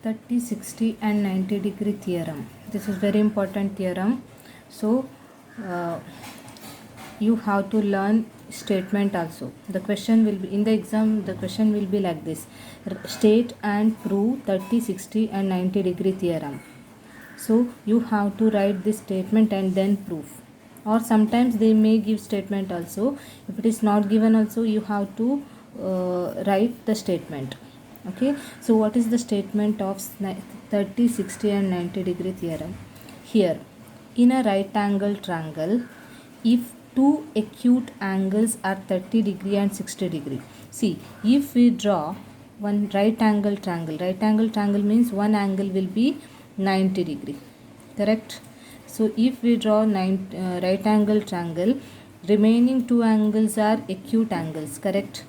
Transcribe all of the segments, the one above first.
30, 60 and 90 degree theorem. This is very important theorem. So you have to learn statement also. The question will be in the exam, the question will be like this: state and prove 30, 60 and 90 degree theorem. So you have to write this statement and then proof, or sometimes they may give statement also. If it is not given also, you have to write the statement. Okay, so what is the statement of 30, 60 and 90 degree theorem? Here, in a right angle triangle, if two acute angles are 30 degree and 60 degree. See, if we draw one right angle triangle means one angle will be 90 degree, correct? So if we draw right angle triangle, remaining two angles are acute angles, correct?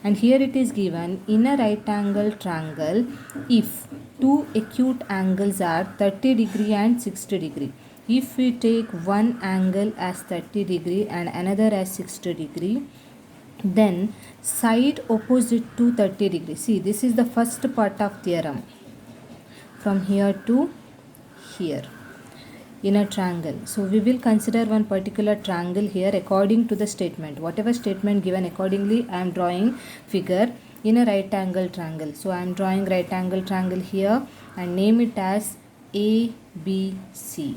And here it is given, in a right angle triangle, if two acute angles are 30 degree and 60 degree, if we take one angle as 30 degree and another as 60 degree, then side opposite to 30 degree. See, this is the first part of theorem, from here to here in a triangle. So we will consider one particular triangle here according to the statement. Whatever statement given, accordingly I am drawing figure in a right angle triangle. So I am drawing right angle triangle here and name it as ABC.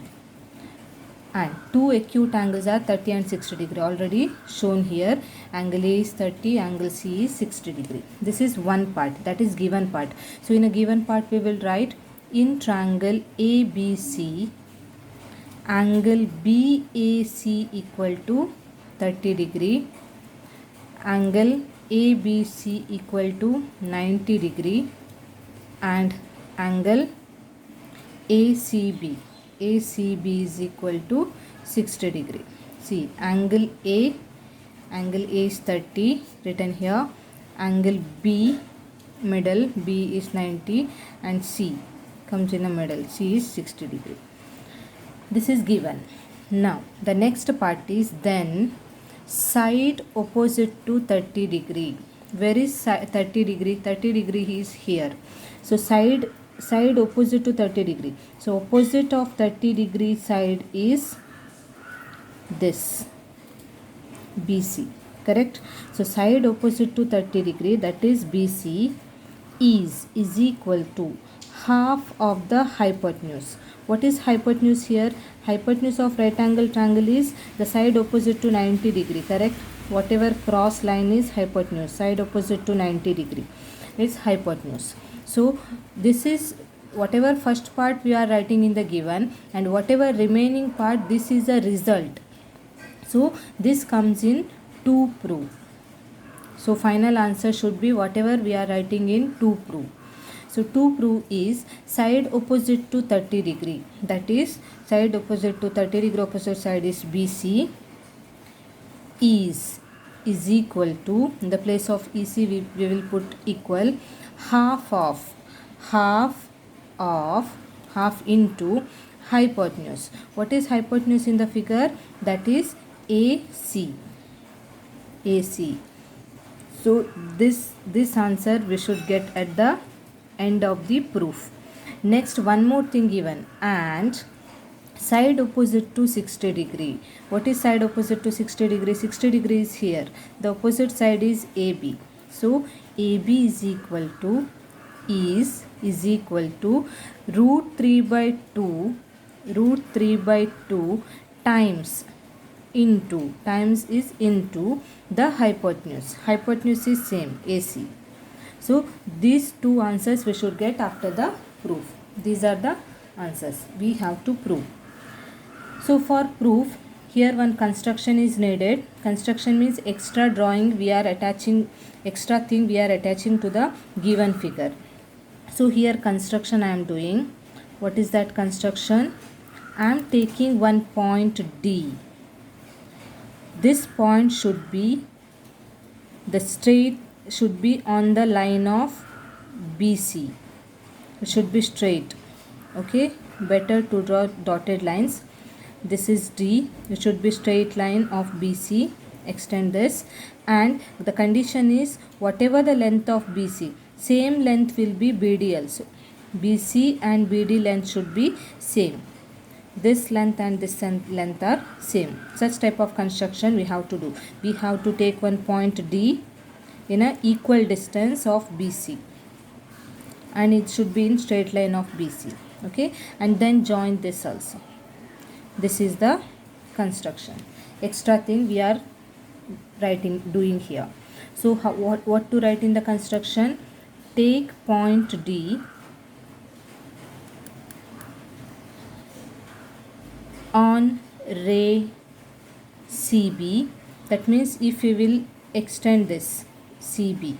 And two acute angles are 30 and 60 degree, already shown here. Angle A is 30, angle C is 60 degree. This is one part, that is given part. So in a given part we will write, in triangle ABC, angle BAC equal to 30 degree, angle ABC equal to 90 degree, and angle ACB is equal to 60 degree. See, angle A is 30 written here, angle B, middle B is 90, and C comes in the middle, C is 60 degree. This is given. Now the next part is, then side opposite to 30 degree. Where is 30 degree? 30 degree is here. So side opposite to 30 degree. So opposite of 30 degree side is this, BC, correct? So side opposite to 30 degree, that is BC, is equal to half of the hypotenuse. What is hypotenuse here? Hypotenuse of right angle triangle is the side opposite to 90 degree, correct? Whatever cross line is hypotenuse, side opposite to 90 degree is hypotenuse. So this is whatever first part we are writing in the given, and whatever remaining part, this is a result. So this comes in to prove. So final answer should be whatever we are writing in to prove. So to prove is side opposite to 30 degree, that is side opposite to 30 degree, opposite side is BC, is equal to, in the place of EC we will put equal, half into hypotenuse. What is hypotenuse in the figure? That is AC. So this answer we should get at the end of the proof. Next, one more thing given, and side opposite to 60 degree. What is side opposite to 60 degree? 60 degree is here, the opposite side is AB. So AB is equal to root 3 by 2 times into the hypotenuse is same, AC. So these two answers we should get after the proof. These are the answers we have to prove. So for proof, here one construction is needed. Construction means extra drawing we are attaching, extra thing we are attaching to the given figure. So here construction I am doing. What is that construction? I am taking one point D. This point should be, the straight should be on the line of BC. It should be straight. Okay, better to draw dotted lines. This is D. It should be straight line of BC. Extend this, and the condition is whatever the length of BC, same length will be BD also. BC and BD length should be same. This length and this length are same. Such type of construction we have to do. We have to take one point D in a equal distance of BC, and it should be in straight line of BC. Okay, and then join this also. This is the construction. Extra thing we are doing here. So what to write in the construction? Take point D on ray CB. That means if we will extend this CB,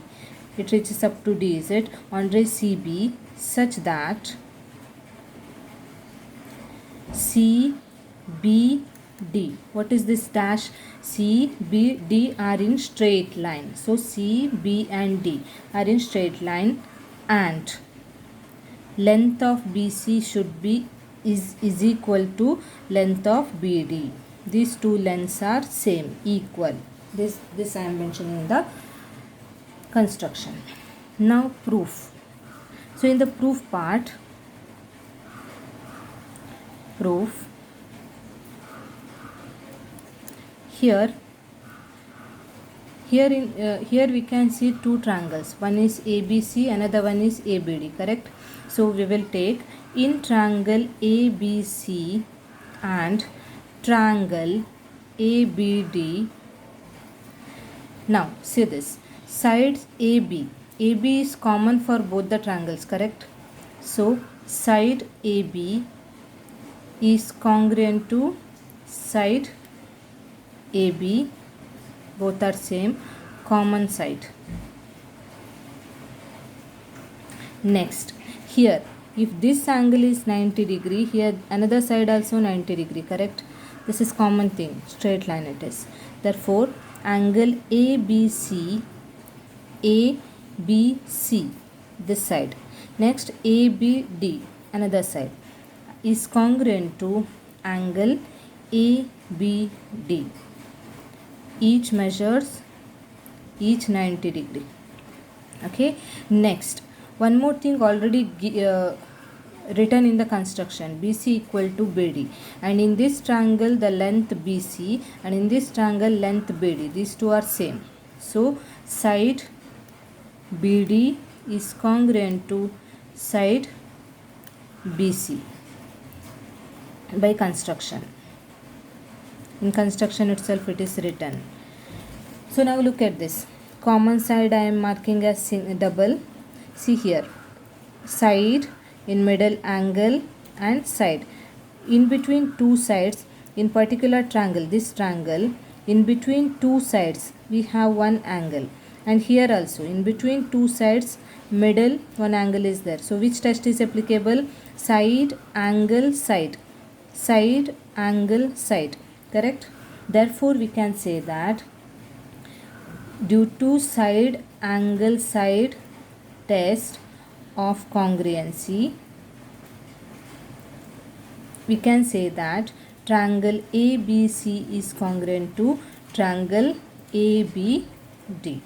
it reaches up to D, is it, on ray CB, such that CBD, what is this dash? CBD are in straight line. So CB and D are in straight line, and length of BC should be is equal to length of BD. These two lengths are same, equal. This I am mentioning in the construction. Now proof. So in the proof part, here we can see two triangles. One is ABC, another one is ABD, correct? So we will take in triangle ABC and triangle ABD. Now see this, sides AB is common for both the triangles, correct? So side AB is congruent to side AB, both are same, common side. Next, here if this angle is 90 degree, here another side also 90 degree, correct? This is common thing, straight line it is. Therefore angle ABC, this side, next ABD, another side, is congruent to angle ABD. Each measures each 90 degree. Okay, next one more thing already written in the construction, BC equal to BD, and in this triangle the length BC, and in this triangle length BD, these two are same. So side BD is congruent to side BC by construction. In construction itself it is written. So now look at this. Common side I am marking as double. See here, side, in middle angle, and side. In between two sides, in particular triangle, this triangle, in between two sides we have one angle, and here also in between two sides, middle one angle is there. So which test is applicable? Side angle side, side angle side, correct? Therefore we can say that due to side angle side test of congruency, we can say that triangle ABC is congruent to triangle ABD.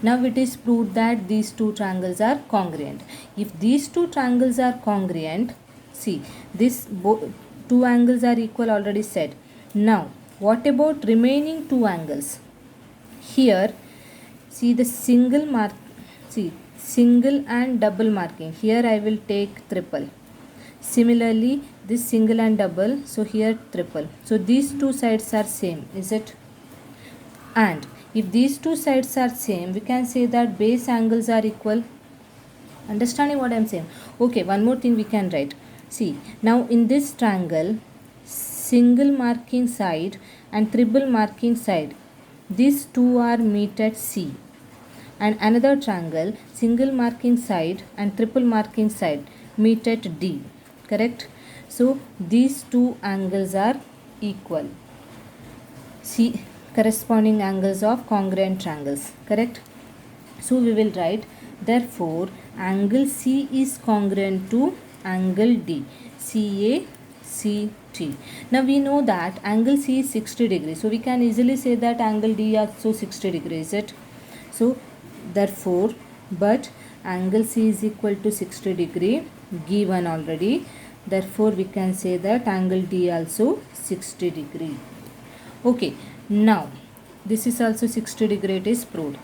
Now it is proved that these two triangles are congruent. If these two triangles are congruent, see this two angles are equal, already said. Now what about remaining two angles? Here see the single mark, see single and double marking. Here I will take triple. Similarly this single and double, so here triple. So these two sides are same, is it? And if these two sides are same, we can say that base angles are equal. Understanding what I am saying? Okay, one more thing we can write. See, now in this triangle, single marking side and triple marking side, these two are meet at C. And another triangle, single marking side and triple marking side meet at D, correct? So these two angles are equal. See, corresponding angles of congruent triangles, correct? So we will write, therefore angle C is congruent to angle D, CACT. Now we know that angle C is 60 degrees, so we can easily say that angle D is also 60 degrees, is it? So therefore, but angle C is equal to 60 degree given already. Therefore, we can say that angle D also 60 degree. Okay, now this is also 60 degree, it is proved.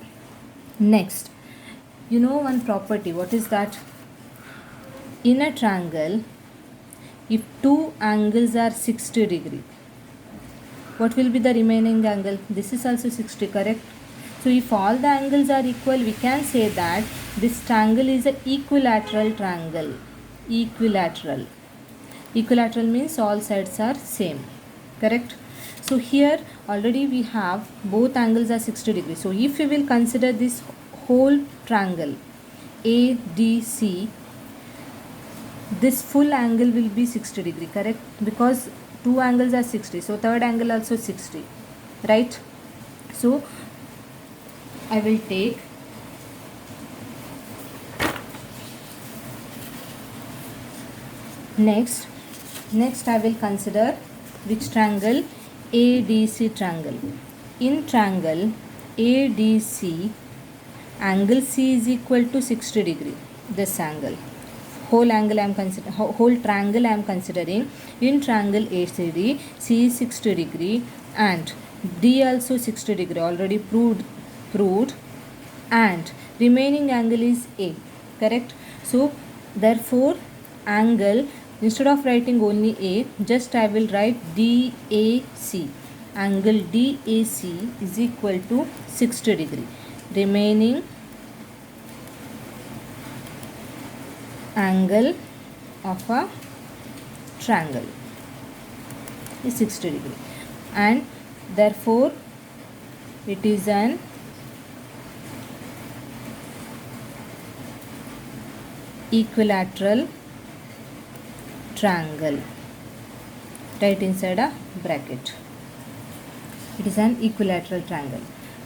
Next, you know one property, what is that? In a triangle, if two angles are 60 degree, what will be the remaining angle? This is also 60, correct? So if all the angles are equal, we can say that this triangle is an equilateral triangle. Equilateral. Equilateral means all sides are same, correct? So here already we have both angles are 60 degrees. So if we will consider this whole triangle ADC, this full angle will be 60 degree, correct? Because two angles are 60, so third angle also 60, right? So I will take next I will consider which triangle? ADC triangle. In triangle ADC, angle C is equal to 60 degree. This angle, whole angle I am considering, whole triangle I am considering. In triangle ACD, C is 60 degree and D also 60 degree, already proved, and remaining angle is A, correct? So therefore angle, instead of writing only A, just I will write DAC. Angle DAC is equal to 60 degree. Remaining angle of a triangle is 60 degree, and therefore it is an equilateral triangle. Right inside a bracket, it is an equilateral triangle.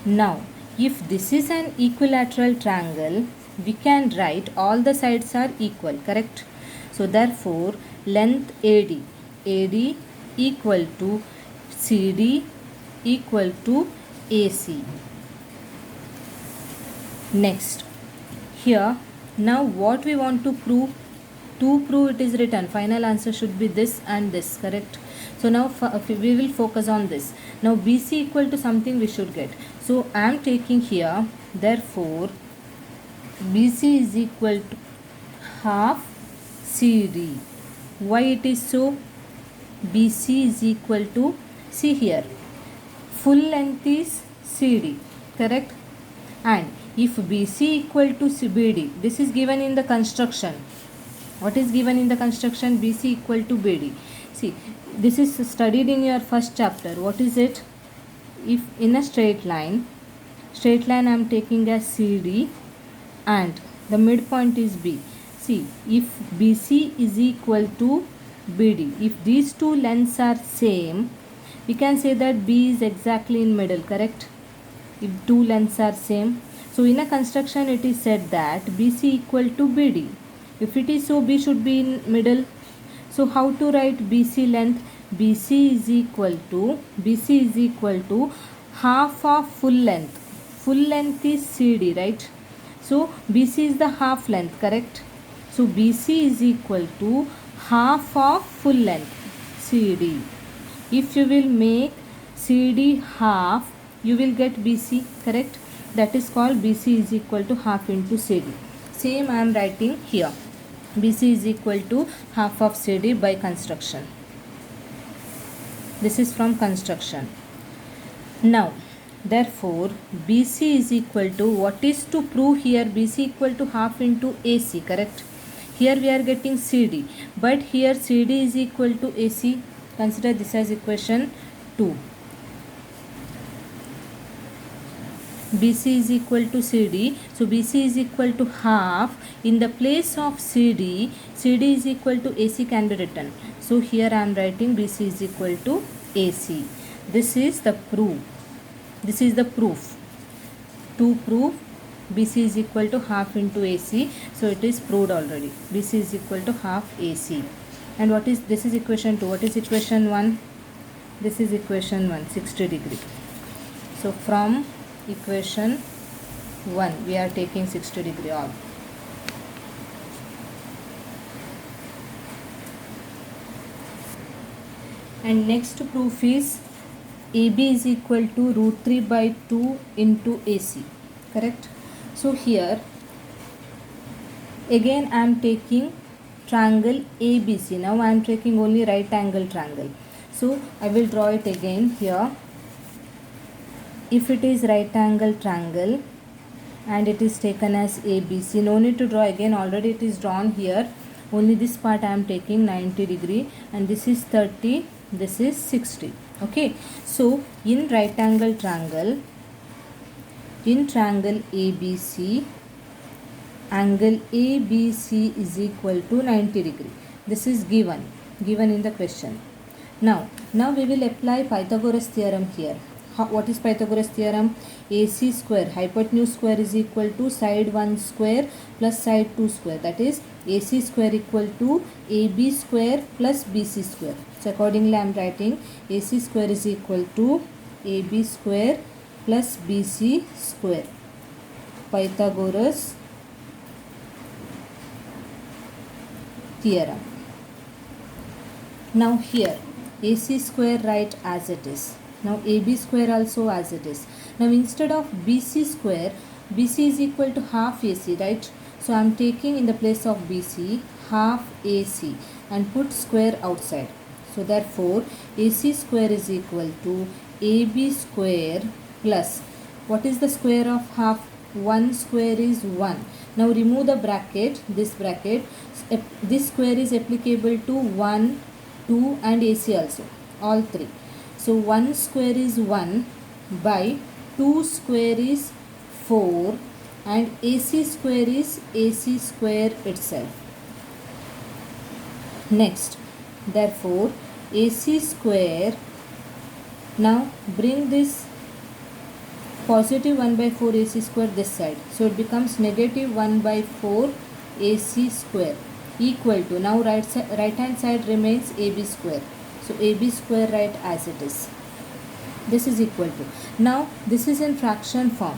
Now if this is an equilateral triangle, we can write all the sides are equal, correct? So therefore length AD equal to CD equal to AC. Next, here now what we want to prove? To prove it is written, final answer should be this and this, correct? So now we will focus on this. Now BC equal to something we should get. So I am taking here, therefore BC is equal to half CD. Why it is so? BC is equal to, see here, full length is CD, correct? And if BC equal to BD, this is given in the construction. What is given in the construction? BC equal to BD. See, this is studied in your first chapter. What is it? If in a straight line I am taking as CD and the midpoint is B. See, if BC is equal to BD, if these two lengths are same, we can say that B is exactly in middle, correct? If two lengths are same. So in a construction it is said that BC equal to BD. If it is so, B should be in middle. So how to write BC length? BC is equal to half of full length. Full length is CD, right? So BC is the half length, correct? So BC is equal to half of full length CD. If you will make CD half, you will get BC, correct? That is called BC is equal to half into CD. Same I am writing here. BC is equal to half of CD by construction. This is from construction. Now, therefore, BC is equal to, what is to prove here? BC equal to half into AC, correct? Here we are getting CD, but here CD is equal to AC. Consider this as equation 2. BC is equal to CD, so BC is equal to half. In the place of CD, CD is equal to AC can be written. So here I am writing BC is equal to AC. This is the proof. This is the proof. To prove BC is equal to half into AC, so it is proved already. BC is equal to half AC. And what is, this is equation 2. What is equation 1? This is equation 1, 60 degree. So from equation 1 we are taking 60 degree off. And next proof is AB is equal to root 3 by 2 into AC, correct? So here again I am taking triangle ABC. Now I am taking only right angle triangle, so I will draw it again here. If it is right angle triangle and it is taken as ABC, no need to draw again, already it is drawn here. Only this part I am taking 90 degree, and this is 30, this is 60. Okay, so in right angle triangle, in triangle ABC, angle ABC is equal to 90 degree. This is given in the question. Now we will apply Pythagoras theorem here. What is Pythagoras theorem? AC square hypotenuse square is equal to side 1 square plus side 2 square. That is AC square equal to AB square plus BC square. So accordingly I am writing AC square is equal to AB square plus BC square. Pythagoras theorem. Now here AC square write as it is. Now AB square also as it is. Now instead of BC square, BC is equal to half AC, right? So I am taking in the place of BC half AC and put square outside. So therefore AC square is equal to AB square plus, what is the square of half? 1 square is 1. Now remove the bracket, this bracket. This square is applicable to 1, 2 and AC also, all three. So 1 square is 1 by 2 square is 4 and AC square is AC square itself. Next, therefore AC square, now bring this positive 1 by 4 AC square this side. So it becomes negative 1 by 4 AC square equal to, now right hand side remains AB square. So AB square write as it is. This is equal to, now this is in fraction form.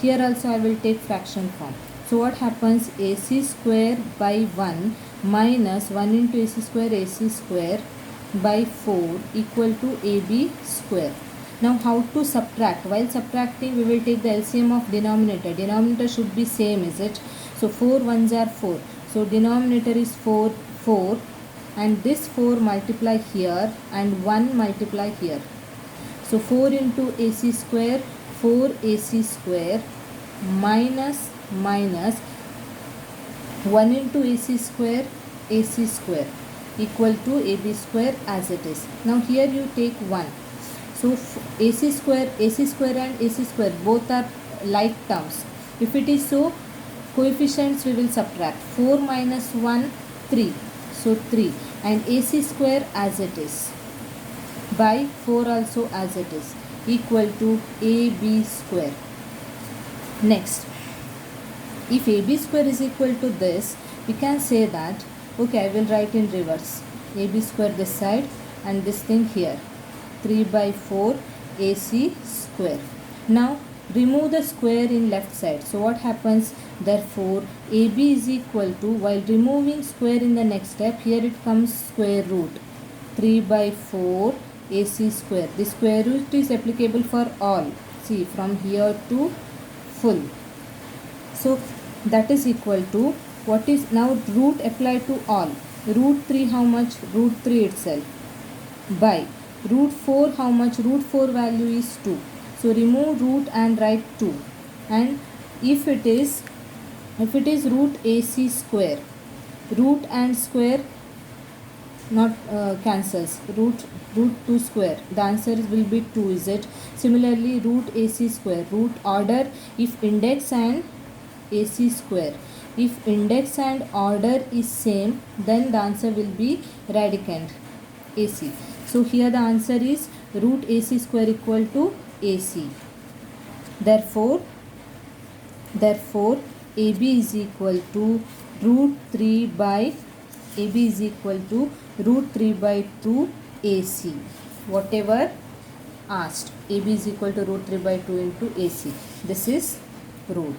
Here also I will take fraction form. So what happens? AC square by 1 minus 1 into AC square by 4 equal to AB square. Now how to subtract? While subtracting we will take the LCM of denominator. Denominator should be same, is it? So 4 ones are 4. So denominator is 4, and this 4 multiply here and 1 multiply here. So 4 into AC square, 4 AC square minus 1 into AC square equal to AB square as it is. Now here you take 1. So AC square and AC square both are like terms. If it is so, coefficients we will subtract. 4 minus 1, 3. So 3, and AC square as it is by 4 also as it is equal to AB square. Next, if AB square is equal to this, we can say that, okay, I will write in reverse. AB square this side and this thing here, 3 by 4 AC square. Now remove the square in left side. So what happens? Therefore AB is equal to, while removing square in the next step, here it comes square root 3 by 4 AC square. The square root is applicable for all. See, from here to full. So that is equal to, what is now root applied to all? Root 3 how much? Root 3 itself by root 4 how much? Root 4 value is 2. So remove root and write 2. And if it is root AC square, root and square not cancels, root 2 square, the answer will be 2, is it? Similarly root AC square, root order, if index and AC square, if index and order is same, then the answer will be radicand AC. So here the answer is root AC square equal to AC. Therefore AB is equal to root 3 by 2 AC. Whatever asked, AB is equal to root 3 by 2 into AC. This is root.